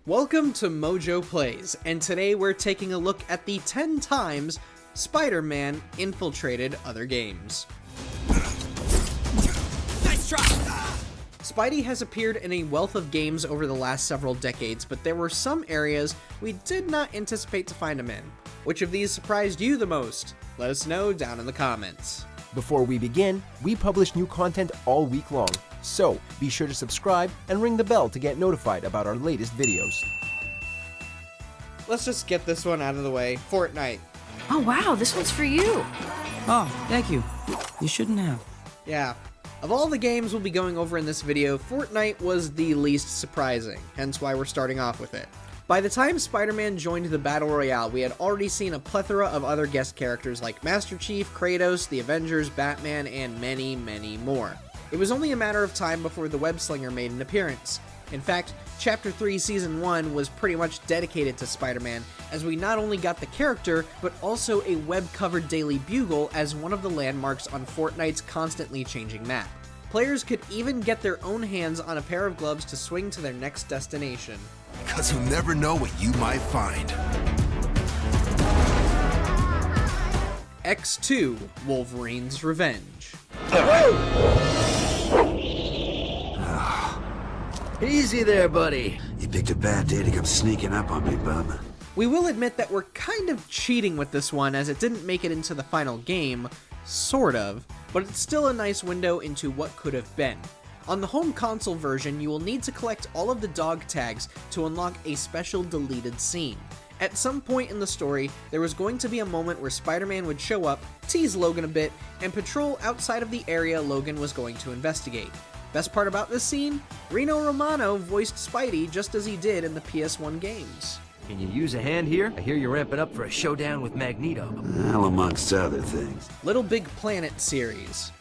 Welcome to MojoPlays, and today we're taking a look at the 10 times Spider-Man infiltrated other games. Nice try! Spidey has appeared in a wealth of games over the last several decades, but there were some areas we did not anticipate to find him in. Which of these surprised you the most? Let us know down in the comments. Before we begin, we publish new content all week long, so be sure to subscribe and ring the bell to get notified about our latest videos. Let's just get this one out of the way. Fortnite. Oh wow, this one's for you. Oh, thank you. You shouldn't have. Yeah. Of all the games we'll be going over in this video, Fortnite was the least surprising, hence why we're starting off with it. By the time Spider-Man joined the Battle Royale, we had already seen a plethora of other guest characters like Master Chief, Kratos, the Avengers, Batman, and many, many more. It was only a matter of time before the Web Slinger made an appearance. In fact, Chapter 3 Season 1 was pretty much dedicated to Spider-Man, as we not only got the character, but also a web-covered Daily Bugle as one of the landmarks on Fortnite's constantly changing map. Players could even get their own hands on a pair of gloves to swing to their next destination. Because you'll never know what you might find. X2, Wolverine's Revenge. Easy there, buddy. You picked a bad day to come sneaking up on me, bub. We will admit that we're kind of cheating with this one as it didn't make it into the final game, sort of, but it's still a nice window into what could have been. On the home console version, you will need to collect all of the dog tags to unlock a special deleted scene. At some point in the story, there was going to be a moment where Spider-Man would show up, tease Logan a bit, and patrol outside of the area Logan was going to investigate. Best part about this scene? Reno Romano voiced Spidey just as he did in the PS1 games. Can you use a hand here? I hear you're ramping up for a showdown with Magneto. Well, amongst other things. LittleBIGPlanet series.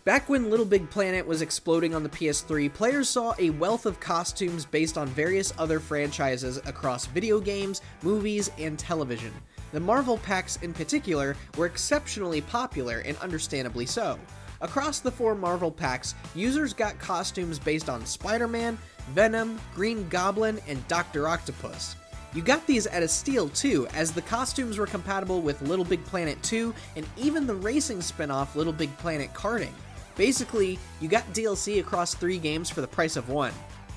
Back when LittleBIGPlanet was exploding on the PS3, players saw a wealth of costumes based on various other franchises across video games, movies, and television. The Marvel packs in particular were exceptionally popular, and understandably so. Across the 4 Marvel packs, users got costumes based on Spider-Man, Venom, Green Goblin, and Dr. Octopus. You got these at a steal too, as the costumes were compatible with LittleBIGPlanet 2 and even the racing spin-off LittleBIGPlanet Karting. Basically, you got DLC across 3 games for the price of 1.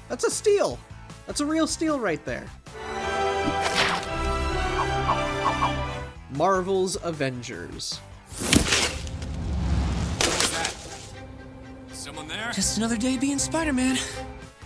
That's a steal! That's a real steal right there. Marvel's Avengers. Someone there? Just another day being Spider-Man.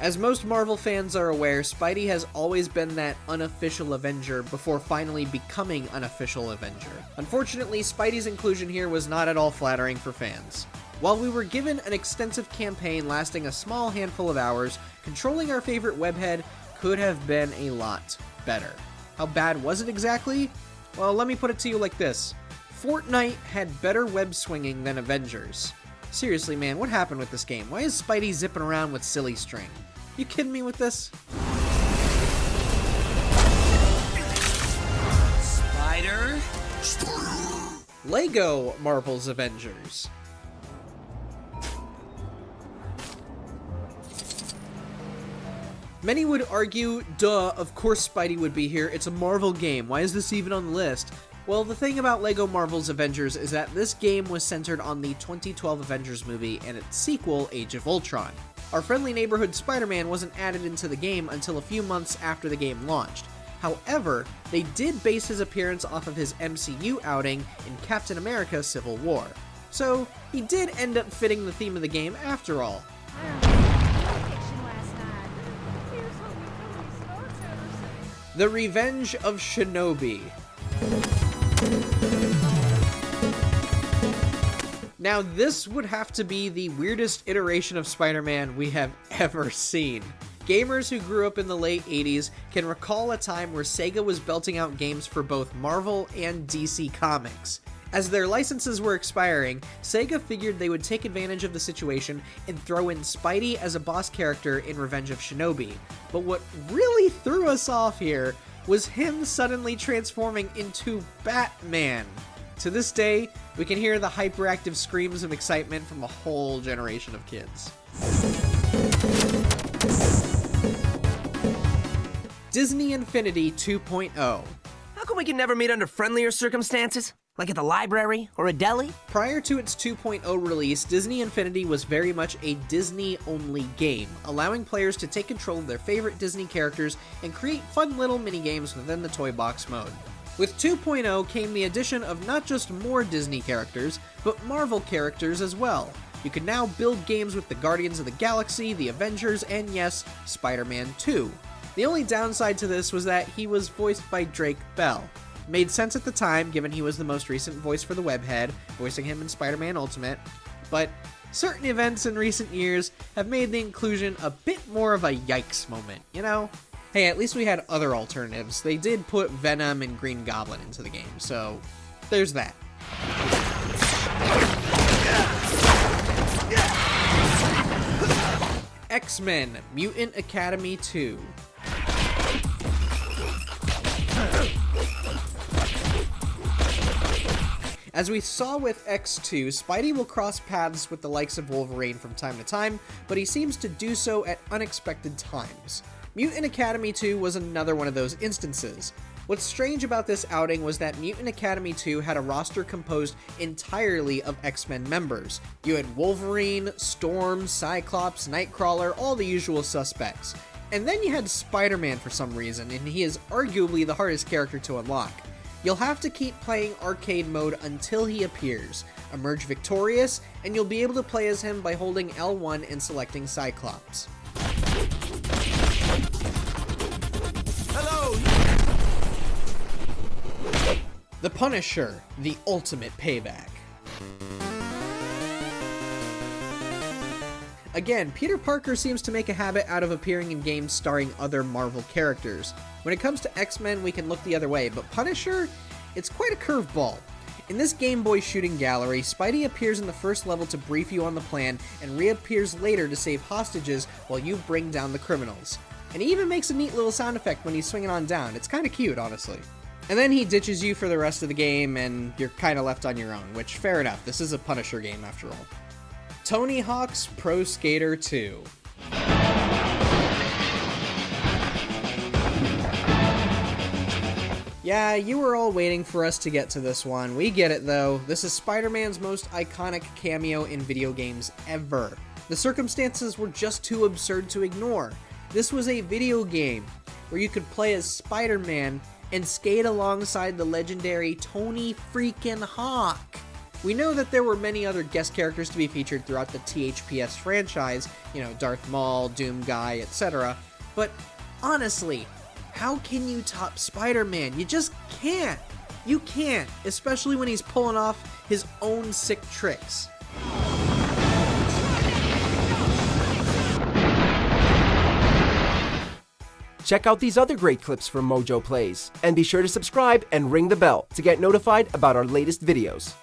As most Marvel fans are aware, Spidey has always been that unofficial Avenger before finally becoming an official Avenger. Unfortunately, Spidey's inclusion here was not at all flattering for fans. While we were given an extensive campaign lasting a small handful of hours, controlling our favorite webhead could have been a lot better. How bad was it exactly? Well, let me put it to you like this. Fortnite had better web swinging than Avengers. Seriously, man, what happened with this game? Why is Spidey zipping around with silly string? You kidding me with this? Spider? Lego Marvel's Avengers. Many would argue, duh, of course Spidey would be here, it's a Marvel game, why is this even on the list? Well, the thing about LEGO Marvel's Avengers is that this game was centered on the 2012 Avengers movie and its sequel, Age of Ultron. Our friendly neighborhood Spider-Man wasn't added into the game until a few months after the game launched. However, they did base his appearance off of his MCU outing in Captain America Civil War. So, he did end up fitting the theme of the game after all. The Revenge of Shinobi. Now, this would have to be the weirdest iteration of Spider-Man we have ever seen. Gamers who grew up in the late 80s can recall a time where Sega was belting out games for both Marvel and DC Comics. As their licenses were expiring, Sega figured they would take advantage of the situation and throw in Spidey as a boss character in Revenge of Shinobi. But what really threw us off here was him suddenly transforming into Batman. To this day, we can hear the hyperactive screams of excitement from a whole generation of kids. Disney Infinity 2.0. How come we can never meet under friendlier circumstances? Like at the library or a deli? Prior to its 2.0 release, Disney Infinity was very much a Disney-only game, allowing players to take control of their favorite Disney characters and create fun little mini-games within the Toy Box mode. With 2.0 came the addition of not just more Disney characters, but Marvel characters as well. You can now build games with the Guardians of the Galaxy, the Avengers, and yes, Spider-Man 2. The only downside to this was that he was voiced by Drake Bell. Made sense at the time, given he was the most recent voice for the webhead, voicing him in Spider-Man Ultimate, but certain events in recent years have made the inclusion a bit more of a yikes moment, you know? Hey, at least we had other alternatives. They did put Venom and Green Goblin into the game, so there's that. X-Men Mutant Academy 2. As we saw with X2, Spidey will cross paths with the likes of Wolverine from time to time, but he seems to do so at unexpected times. Mutant Academy 2 was another one of those instances. What's strange about this outing was that Mutant Academy 2 had a roster composed entirely of X-Men members. You had Wolverine, Storm, Cyclops, Nightcrawler, all the usual suspects. And then you had Spider-Man for some reason, and he is arguably the hardest character to unlock. You'll have to keep playing arcade mode until he appears, emerge victorious, and you'll be able to play as him by holding L1 and selecting Cyclops. Hello! The Punisher, the ultimate payback. Again, Peter Parker seems to make a habit out of appearing in games starring other Marvel characters. When it comes to X-Men, we can look the other way, but Punisher? It's quite a curveball. In this Game Boy shooting gallery, Spidey appears in the first level to brief you on the plan, and reappears later to save hostages while you bring down the criminals. And he even makes a neat little sound effect when he's swinging on down. It's kinda cute, honestly. And then he ditches you for the rest of the game, and you're kinda left on your own, which, fair enough, this is a Punisher game after all. Tony Hawk's Pro Skater 2. Yeah, you were all waiting for us to get to this one. We get it though. This is Spider-Man's most iconic cameo in video games ever. The circumstances were just too absurd to ignore. This was a video game where you could play as Spider-Man and skate alongside the legendary Tony freaking Hawk. We know that there were many other guest characters to be featured throughout the THPS franchise, you know, Darth Maul, Doom Guy, etc. But honestly, how can you top Spider-Man? You just can't. You can't, especially when he's pulling off his own sick tricks. Check out these other great clips from MojoPlays, and be sure to subscribe and ring the bell to get notified about our latest videos.